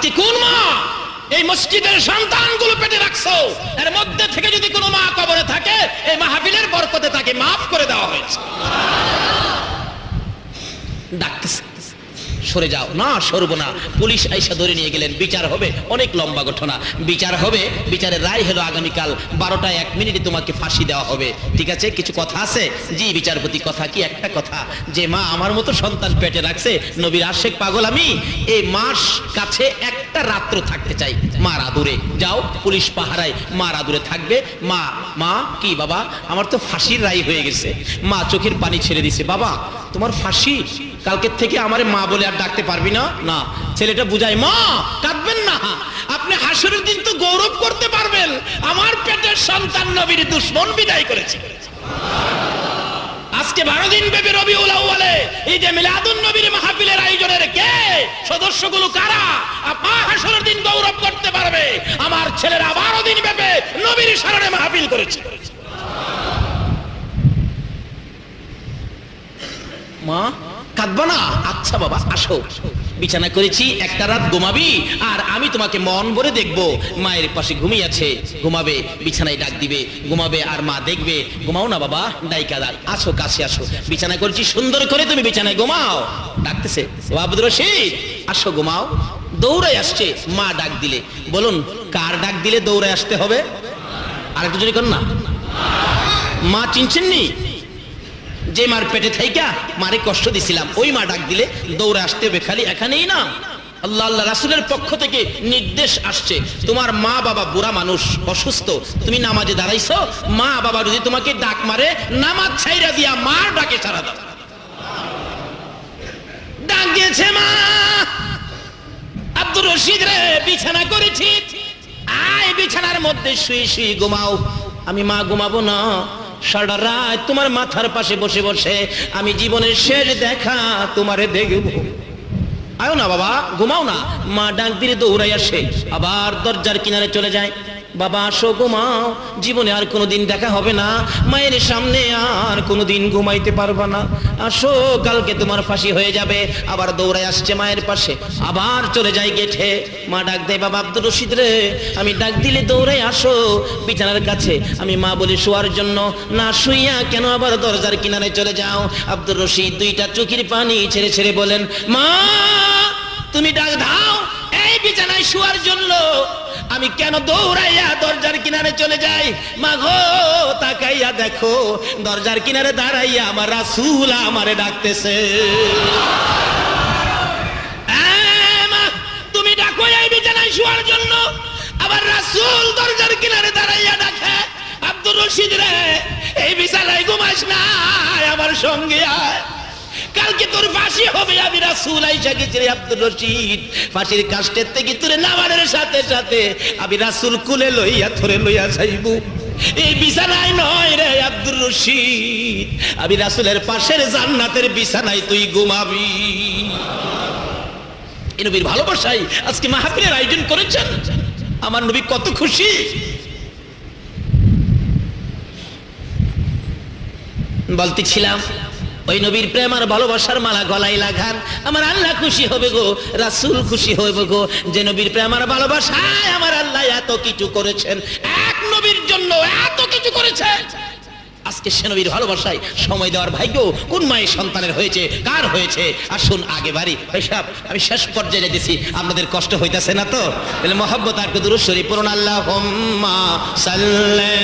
আজকে কোন মা এই মসজিদের সন্তানগুলো পেটে রাখছো, এর মধ্যে থেকে যদি কোনো মা কবরে থাকে, এই মাহফিলের বরকতে তাকে মাফ করে দেওয়া হয়েছে। ডাকতেছে, সরে যাও। না, সরবো না। পুলিশ আইসা ধরে নিয়ে গেলেন। বিচার হবে, অনেক লম্বা ঘটনা। বিচার হবে, বিচারের রায় হলো আগামীকাল 12টা 1 মিনিটে তোমাকে ফাঁসি দেওয়া হবে। ঠিক আছে, কিছু কথা আছে? জি বিচারপতি, কথা কি? একটা কথা, যে মা আমার মতো সন্তান পেটে রাখছে, নবীর আশেক পাগল আমি, এই মাস কাছে একটা রাত্র থাকতে চাই মার আদুরে। যাও, পুলিশ পাহারায় মার আদুরে থাকবে। মা, মা কি বাবা, আমার তো ফাঁসির রায় হয়ে গেছে। মা চোখের পানি ছেড়ে দিছে। বাবা তোমার ফাঁসি, কালকের থেকে আমারে মা বলে আর ডাকতে পারবি না। না, ছেলেটা বুঝায়, মা কাঁদবেন না, আপনি হাসরের দিন তো গৌরব করতে পারবেন, আমার পেটের সন্তান নবীর দুশমন বিদায় করেছে। আজকে 12 দিন ব্যাপী রবিউল আউয়ালে ঈদে মিলাদুন নবীর মাহফিলের আয়োজনের কে সদস্যগুলো কারা? আপা হাসরের দিন গৌরব করতে পারবে, আমার ছেলেরা 12 দিন ব্যাপী নবীর স্মরণে মাহফিল করেছে। মা কাঁদবা না? আচ্ছা বাবা আসো, বিছানা করেছি, একটা রাত ঘুমাবি, আর আমি তোমাকে মন ভরে দেখবো। মায়ের পাশে ঘুমিয়ে আছে, ঘুমাবে, বিছানায় ডাক দিবে, ঘুমাবে, আর মা দেখবে। ঘুমাও না বাবা, ডাইকা দাঁড়, আসো কাছে আসো, বিছানা করেছি সুন্দর করে, তুমি বিছানায় ঘুমাও। ডাকতেছে, ও আব্দুর রশিদ আসো ঘুমাও। দৌড়ায় আসছে, মা ডাক দিলে। বলুন কার ডাক দিলে দৌড়ায় আসতে হবে? আরেকটু জোরে কর না। মা চিনছেননি? যে মার পেটে থাইকা মারে কষ্ট দিছিলাম, ওই মা ডাক দিলে দৌড়ে আসতে হবে। খালি এখানেই না, আল্লাহ আল্লাহ রাসূলের পক্ষ থেকে নির্দেশ আসছে, তোমার মা বাবা বুড়া মানুষ, অসুস্থ, তুমি নামাজে দাঁড়াইছো, মা বাবা যদি তোমাকে ডাক মারে, নামাজ ছাইরা দিয়া মার ডাকে সাড়া দাও। ডাক দিয়েছে মা, আব্দুর রশিদ রে বিছানা করেছি, আয় বিছানার মধ্যে শুয়ে শুয়ে ঘুমাও। আমি মা ঘুমাবো না, সারা রাত তোমার মাথার পাশে বসে বসে আমি জীবনের শেষ দেখা তোমারে দেখব। আয়ো না বাবা, ঘুমাও না। মা ডাক দিলে দৌড়াই আসে, আবার দরজার কিনারে চলে যায়। বাবা আসো ঘুমাও, জীবনে আর কোনোদিন দেখা হবে না, মায়ের সামনে আর কোনোদিন ঘুমাইতে পারবা না, আসো কালকে তোমার ফাঁসি হয়ে যাবে। আবার দৌড়ায় আসছে মায়ের পাশে, আবার চলে যায় গেটে। মা ডাক দেয়, বাবা আব্দুর রশিদ রে, আমি ডাক দিলে দৌড়াই আসো বিছানার কাছে, আমি মা বলে শোয়ার জন্য, না শুইয়া কেন আবার দরজার কিনারে চলে যাও? আব্দুর রশিদ 2টা চোখের পানি ছেড়ে ছেড়ে বলেন, মা তুমি ডাক দাও এই বিছানায় শোয়ার জন্য, আমি কেন দৌড়াইয়া দরজার কিনারে চলে যাই? মা গো তাকাইয়া দেখো, দরজার কিনারে দাঁড়াইয়া আমার রাসূল আমারে ডাকতেছে। মা তুমি ডাকো এই বিছানায় শোয়ার জন্য, আবার রাসূল দরজার কিনারে দাঁড়াইয়া ডাকে, আব্দুর রশিদ রে এই বিছানায় ঘুমাস না, আমার সঙ্গে আয়, কালকে তোর ফাঁসি হবে। আমি রাসূল আইসা গেছি রে আব্দুর রশিদ, ফাঁসির কাষ্টের থেকে তোরে নামানোর সাথে সাথে আমি রাসূল কুলে লইয়া ধরে লইয়া যাইব। এই বিছানায় নয় রে আব্দুর রশিদ, আমি রাসূলের পাশের জান্নাতের বিছানায় তুই ঘুমাবি। এই নবীর ভালোবাসায় আজকে মাহফিলের আয়োজন করেছেন, আমার নবী কত খুশি। বলতেছিলাম ওই নবীর প্রেম আর ভালোবাসার মালা গলায় লাগান, আমার আল্লাহ খুশি হবে গো, রাসূল খুশি হবে গো, যে নবীর প্রেম আর ভালোবাসায় আমার আল্লাহ এত কিছু করেছেন, এক নবীর জন্য এত কিছু করেছেন। আজকে সে নবীর ভালোবাসায় সময় দেওয়ার ভাগ্য কোন মায়ের সন্তানের হয়েছে, কার হয়েছে? আসুন আগে বাড়ি ভাইসাব, আমি শেষ পর্যায়ে যেতেছি, আপনাদের কষ্ট হইতেছে না তো? তাহলে মহব্বত আর দুরূদ শরীফ পড়ুন, আল্লাহুম্মা সাল্লি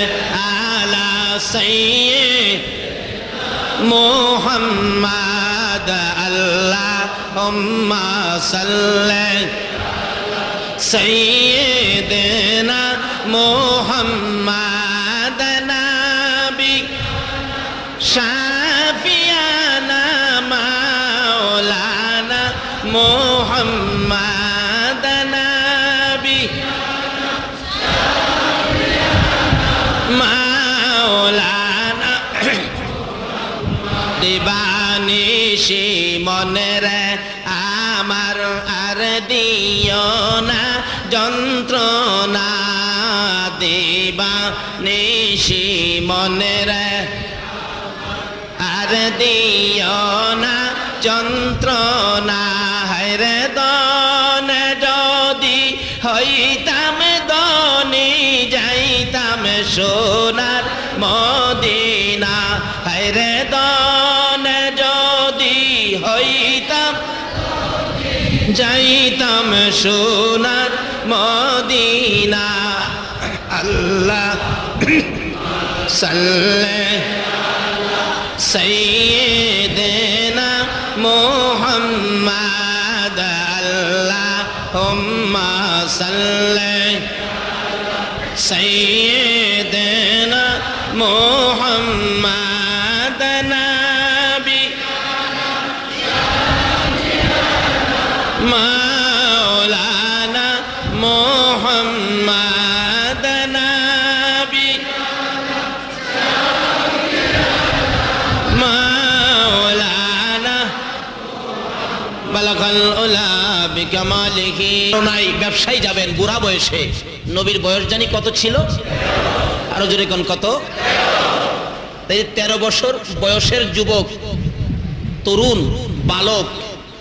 আলা সাইয়্যিদ মুহাম্মাদ, আল্লাহুম্মা সাল্লি সাইয়্যিদিনা মুহাম্মাদ, নাবি শাফিয়ানা মাওলানা মুহাম্মাদ, নাবি মাওলানা দিবানিশি মনের আমার আর দিও না যন্ত্রণা, দিবানিশি মনের আর দিও না যন্ত্রণা, হায়রে দন যদি নাম সোনার মদিনা আল্লাহ সাল্লে সাইয়্যিদিনা মুহাম্মাদ আল্লাহুম্মা সাল্লি সাইয়্যিদিনা মুহাম্মাদ নাবি মাওলানা মুহাম্মাদ নাবি মাওলানা বালাগাল উলা বিকামালিহি। নাই ব্যবসায়ী যাবেন বুড়া বয়সে, নবীর বয়স জানি কত ছিল, আরো জোরে কোন কত? 13 বছর বয়সের যুবক, তরুণ, বালক,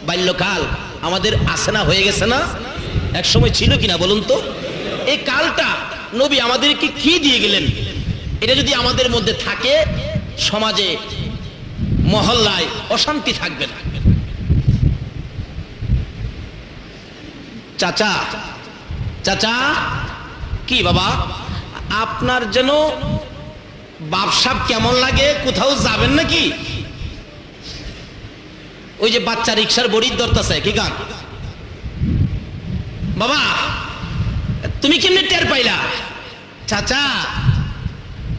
বাল্যকাল আমাদের আছে না, হয়ে গেছে না? এক সময় ছিল কিনা বলুন তো? এই কালটা নবী আমাদেরকে কি দিয়ে গেলেন, এটা যদি আমাদের মধ্যে থাকে, সমাজে মহল্লায় অশান্তি থাকবে না। চাচা, চাচা কি বাবা, আপনার যেন বাপসাপ কেমন লাগে, কোথাও যাবেন নাকি? ওই যে বাচ্চা রিক্সার বড়ির দরতাছে কি গান, বাবা তুমি কেমনে টের পাইলা? চাচা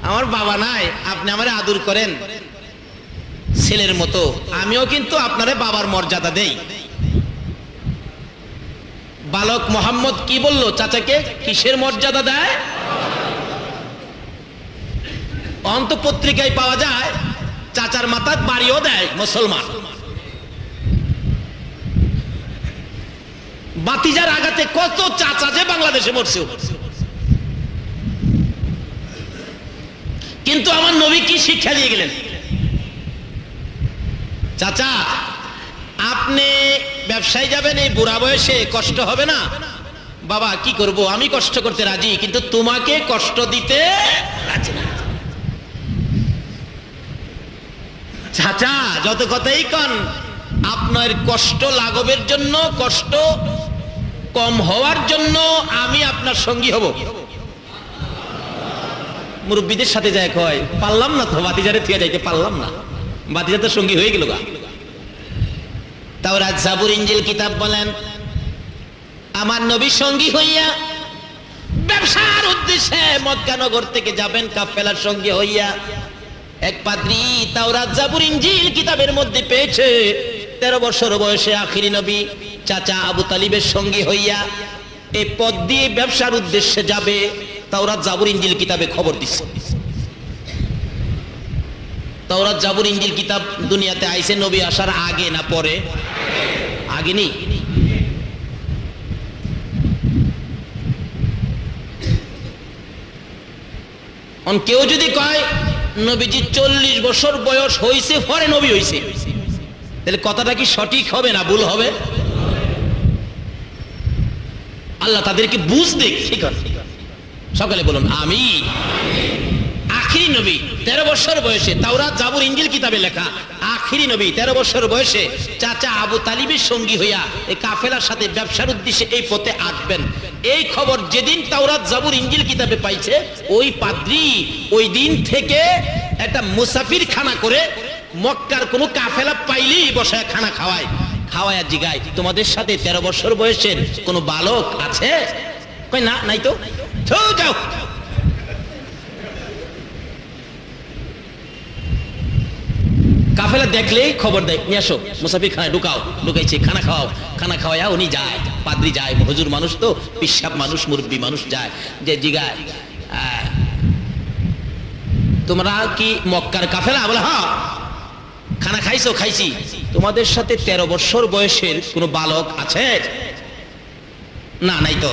আমার বাবা নাই, আপনি আমারে আদর করেন ছেলের মতো, আমিও কিন্তু আপনারে বাবার মর্যাদা দেই। বালক মোহাম্মদ কি বলল চাচাকে, কিসের মর্যাদা দেয়? অন্ত পত্রিকায় পাওয়া যায় চাচার মাথায় বাড়িও দেয় মুসলমান। বাতিজার আঘাতে কত চাচা যে বাংলাদেশে মরছে, কিন্তু আমার নবী কি শিক্ষা দিয়ে গেলেন? চাচা আপনি ব্যবসায় যাবেন এই বুড়া বয়সে, কষ্ট হবে না? বাবা কি করব, আমি কষ্ট করতে রাজি, কিন্তু তোমাকে কষ্ট দিতে রাজি না। চাচা যত কথাই কন, আপনার কষ্ট লাঘবের জন্য, কষ্ট কম হওয়ার জন্য আমি আপনার সঙ্গী হব। মুরব্বীদের সাথে যায় কয়, পারলাম না তো, বাতিজারে থিয়া যাইতে পারলাম না, বাতিজা তো সঙ্গী হয়ে গেল গা। তাওরাত জাবুর ইনজিল কিতাব বলেন, আমার নবী সঙ্গী হইয়া ব্যবসার উদ্দেশ্যে মক্কানগর থেকে যাবেন কাফেলার সঙ্গে হইয়া। এক পাদ্রী তাওরাত জাবুর ইনজিল কিতাবের মধ্যে পেয়েছে 13 বছর বয়সে আখিরি নবী চাচা আবু তালিবের সঙ্গী হইয়া এই পথ দিয়ে ব্যবসার উদ্দেশ্যে যাবে। তাওরাত জাবুর ইনজিল কিতাবে খবর দিচ্ছে। তাওরাত জাবুর ইনজিল কিতাব দুনিয়াতে আইছে নবী আসার আগে না পরে? আগে নেই। কেউ যদি কয় নবীজি 40 বছর বয়স হইছে পরে নবী হইছে, তাহলে কথাটা কি সঠিক হবে না ভুল হবে? আল্লাহ তাদেরকে বুঝ দেখ, ঠিক আছে? সকালে বলুন আমি। আখিরি নবী 13 বছর বয়সে, তাওরাত জাবুর ইনজিল কিতাবে লেখা আখিরি নবী 13 বছর বয়সে চাচা আবু তালিবের সঙ্গী হইয়া এই কাফেলার সাথে ব্যবসার উদ্দেশ্যে এই পথে আসবেন। এই খবর যেদিন তাওরাত জাবুর ইনজিল কিতাবে পাইছে, ওই পাদ্রী ওই দিন থেকে একটা মুসাফির খানা করে মক্কার কোনো কাফেলা পাইলেই বসায় খানা খাওয়ায়, খাওয়ায় জিগায় তোমাদের সাথে 13 বছর বয়সের কোনো বালক আছে? কই না, নাই তো। যাও কাফেলা দেখলেই খবর দেয়, নিয়ে আসো মুসাফির খানায় ঢুকাও, ঢুকাইছে খানা খাওয়াও, খানা খাওয়াইয়া উনি যায়, পাদ্রী যায়, হুজুর মানুষ তো, পিসাব মানুষ, মুরব্বী মানুষ যায়, যে জিগায় তোমরা কি মক্কার কাফেলা? বলে হ্যাঁ। খানা খাইছো? খাইছি। তোমাদের সাথে 13 বছর বয়সের কোনো বালক আছে? না, নাই তো।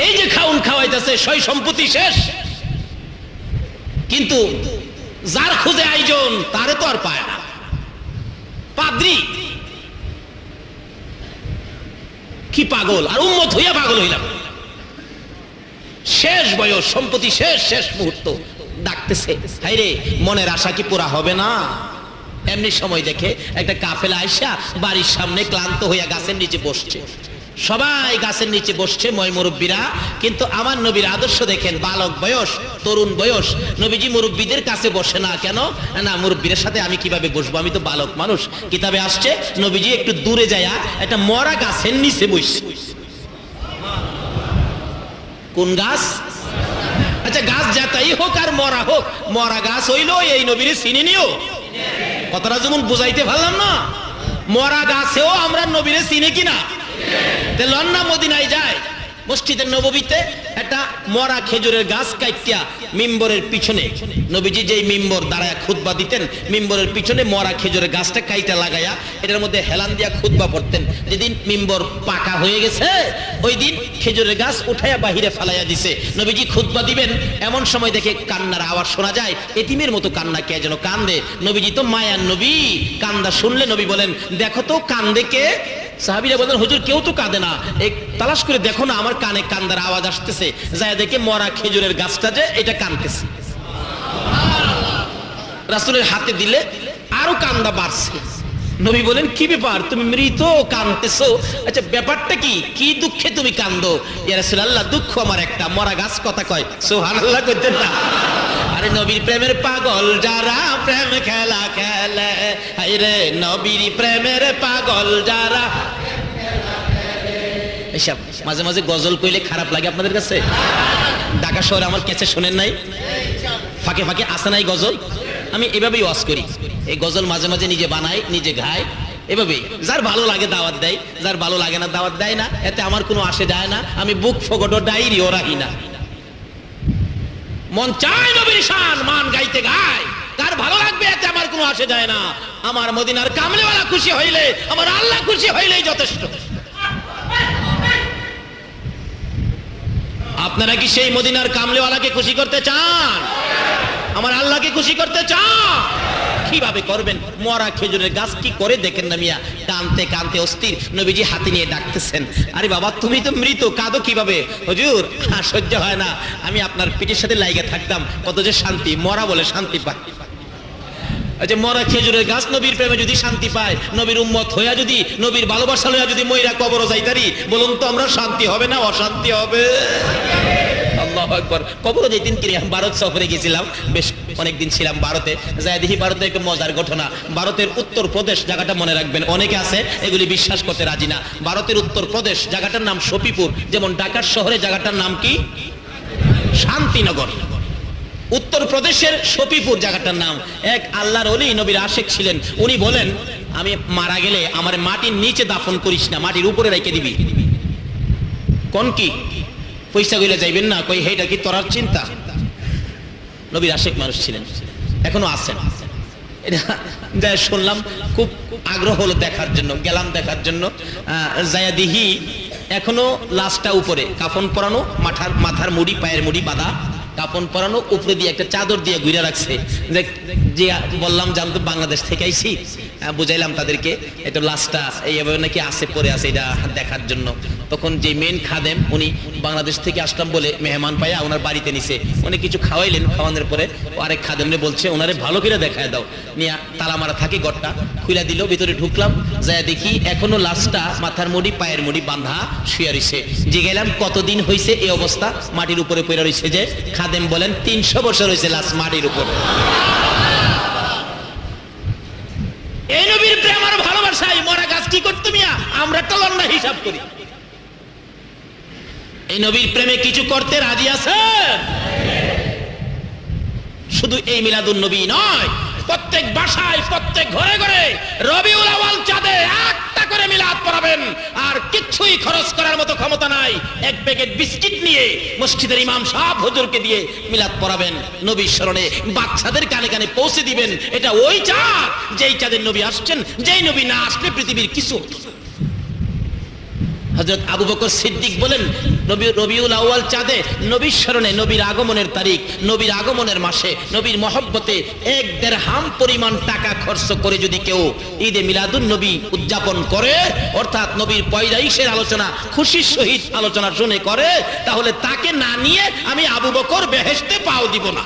এই যে খাউন খাওয়াইতেছে, সয় সম্পত্তি শেষ, কিন্তু যার খুঁজে আয়োজন তারে তো আর পায় না। পাদ্রী কি পাগল, আর উম্মত হইয়া পাগল হইলাম। শেষ বয়স, সম্পত্তি শেষ, শেষ মুহূর্ত, ডাকতেছে, হাই রে মনের আশা কি পুরা হবে না? এমনি সময় দেখে একটা কাফেলা আইসা বাড়ির সামনে ক্লান্ত হইয়া গাছের নিচে বসছে। সবাই গাছের নিচে বসছে ময় মুরব্বীরা, কিন্তু আমার নবীর আদর্শ দেখেন, বালক বয়স, তরুণ বয়স। নবীজি মুরব্বীদের কাছে বসে না কেন? না, মুরব্বীদের সাথে আমি কিভাবে বসবো, আমি তো বালক মানুষ। কিতাবে আসছে নবীজি একটু দূরে যায়া একটা মরা গাছের নিচে বসছে। কোন গাছ? আচ্ছা, গাছ যাতাই হোক আর মরা হোক, মরা গাছ হইলো এই নবীরে চিনি নিও। কথাটা যেমন বুঝাইতে পারলাম না? মরা গাছেও আমরা নবীরে চিনি কিনা? লন্না মদিনায় যায়, মসজিদের নববীতে একটা মরা খেজুরের গাছ কাইটিয়া মিম্বরের পিছনে, নবীজি যেই মিম্বর দাঁড়ায় খুতবা দিতেন, মিম্বরের পিছনে মরা খেজুরের গাছটা কাইটা লাগাইয়া এটার মধ্যে হেলান দিয়া খুতবা পড়তেন। যেদিন মিম্বর পাকা হয়ে গেছে ওই দিন খেজুরের গাছ উঠাইয়া বাহিরে ফালাইয়া দিছে। নবীজি খুতবা দিবেন, এমন সময় দেখে কান্নার আওয়াজ শোনা যায়, এতিমের মতো কান্না, কে যেন কান্দে। নবীজি তো মায়ার নবী, কান্দা শুনলে নবী বলেন, দেখো তো কান্দে কে? সাহাবীরা বলেন, হুজুর কেউ তো কাঁদে না, এই তালাশ করে দেখো না, আমার কানে কান্দার আওয়াজ আসতেছে। যায় দেখে মরা খেজুরের গাছটা যে এটা কাঁদতেছে। রাসূলের হাতে দিলে আরো কান্দা বাড়ছে। নবী বলেন, কি ব্যাপার, তুমি মৃত কাঁদতেছো? আচ্ছা, ব্যাপারটা কি? কি দুঃখে তুমি কান্দো? ইয়া রাসূলুল্লাহ, দুঃখ আমার একটা, মরা গাছ কথা কয়। সুবহানাল্লাহ কইতেন না? আরে নবীর প্রেমের পাগল যারা প্রেম খেলা খেলে, হায়রে নবীর প্রেমের পাগল যারা। এসব মাঝে মাঝে গজল কইলে খারাপ লাগে আপনাদের কাছে? ঢাকা শহরে আমার কেসে শোনেন নাই? ফাঁকে ফাঁকে আসে নাই গজল? আমি এভাবেই ওয়াজ করি, এই গজল মাঝে মাঝে নিজে বানাই, নিজে গাই, এভাবেই। যার ভালো লাগে দাওয়াত দেয়, যার ভালো লাগে না দাওয়াত দেয় না, এতে আমার কোনো আসে যায় না। আমি বুক ফগট ডাইরিও রাখি না। মন চায় নবীর শান মান গাইতে গায়, কার ভালো লাগবে এতে আমার কোনো আসে যায় না। আমার মদিনার কামলিওয়ালা খুশি হইলে, আমার আল্লাহ খুশি হইলেই যথেষ্ট। আপনারা কি সেই মদিনার কামলিওয়ালাকে খুশি করতে চান? আমার আল্লাহকে খুশি করতে চান? কিভাবে করবেন? মরা খেজুরের গাছ কি করে দেখেন না মিয়া, কানতে কানতে অস্থির। নবীজি হাতে নিয়ে ডাকতেছেন, আরে বাবা তুমি তো মৃত, কাঁদো কিভাবে? হুজুর সহ্য হয় না, আমি আপনার পিঠের সাথে লাইগে থাকতাম, কত যে শান্তি, মরা বলে শান্তি পায়। আচ্ছা, মরা খেজুরের গাছ নবীর প্রেমে যদি শান্তি পায়, নবীর উম্মত হইয়া যদি, নবীর ভালোবাসা লইয়া যদি মইরা কবর যাইতারি, বলুন তো আমরা শান্তি হবে না অশান্তি হবে? আল্লাহু আকবার। কবর যেদিন কিনে ভারত সফরে গেছিলাম, বেশ অনেকদিন ছিলাম ভারতে, যাই দেখি ভারতে একটা মজার ঘটনা। ভারতের উত্তর প্রদেশ জায়গাটা মনে রাখবেন, অনেকে আছে এগুলি বিশ্বাস করতে রাজি না। ভারতের উত্তর প্রদেশ জায়গাটার নাম শফিপুর, যেমন ঢাকার শহরে জায়গাটার নাম কি? শান্তিনগর। উত্তর প্রদেশের শফিপুর জায়গাটার নাম। এক আল্লাহর ওলি নবীর আশিক ছিলেন, উনি বলেন, আমি মারা গেলে আমার মাটির নিচে দাফন করিস না, মাটির উপরে রেখে দিবি। কোন কি পয়সা গইলে যাইবেন না? কই হেটা কি তোরার চিন্তা? নবীর আশিক মানুষ ছিলেন, এখনো আছেন। এটা যাই শুনলাম, খুব আগ্রহ হলো দেখার জন্য, গেলাম দেখার জন্য। যায়া দিহি এখনো লাশটা উপরে, কাফন পরানো, মাথার মুড়ি, পায়ের মুড়ি বাঁধা, কাপন পরানো, উপরে দিয়ে একটা চাদর দিয়ে ঘুরে রাখছে। যে বললাম যে আমি তো বাংলাদেশ থেকে আইছি, বুঝাইলাম তাদেরকে এটা লাশটা এইভাবে নাকি আছে, পরে আছে, এটা দেখার জন্য। তখন যে মেন খাদেম, উনি বাংলাদেশ থেকে আসলাম বলে মেহমান পাইয়া ওনার বাড়িতে নিছে, উনি কিছু খাওয়াইলেন। খাওয়ানোর পরে আরেক খাদেমরে বলছে ওনারে ভালো করে দেখায় দাও, নিয়ে তালা মারা থাকে ঘরটা খুলে দিল। ভিতরে ঢুকলাম, যায় দেখি এখনো লাশটা মাথার মুড়ি, পায়ের মুড়ি বাঁধা শুয়ে রইছে। যে গেলাম কতদিন হয়েছে এই অবস্থা, মাটির উপরে পড়ে রইছে। যে খাদেম বলেন 300 বছর হয়েছে লাশ মাটির উপরে। এই নবীর প্রেম আর ভালোবাসায় মরা গাছ কি করতে মিয়া? আমরা টলন না হিসাব করি। এই নবীর প্রেমে কিছু করতে রাজি আছে? শুধু এই মিলাদুন নবী নয়, প্রত্যেক বাসায়, প্রত্যেক ঘরে ঘরে রবিউল আউয়াল চাঁদে একটা করে মিলাদ পড়াবেন। আর কিচ্ছুই খরচ করার মতো ক্ষমতা নাই, এক প্যাকেট বিস্কিট নিয়ে মসজিদের ইমাম সাহেব হুজুরকে দিয়ে মিলাদ পড়াবেন। নবীর স্মরণে বাচ্চাদের কানে কানে পৌঁছে দিবেন। এটা ওই চাঁদ যেই চাঁদের নবী আসছেন, যেই নবী না আসলে পৃথিবীর কিছু। হযরত আবু বকর সিদ্দিক বলেন, রবিউল আউয়াল চাঁদে নবীর স্মরণে, নবীর আগমনের তারিখ, নবীর আগমনের মাসে, নবীর মহব্বতে 1 দিরহাম পরিমাণ টাকা খরচ করে যদি কেউ ঈদে মিলাদুন নবী উদযাপন করে, অর্থাৎ নবীর পয়দাইশের আলোচনা খুশির সহিত আলোচনা শুনে করে, তাহলে তাকে না নিয়ে আমি আবু বকর বেহেশতে পাও দিব না।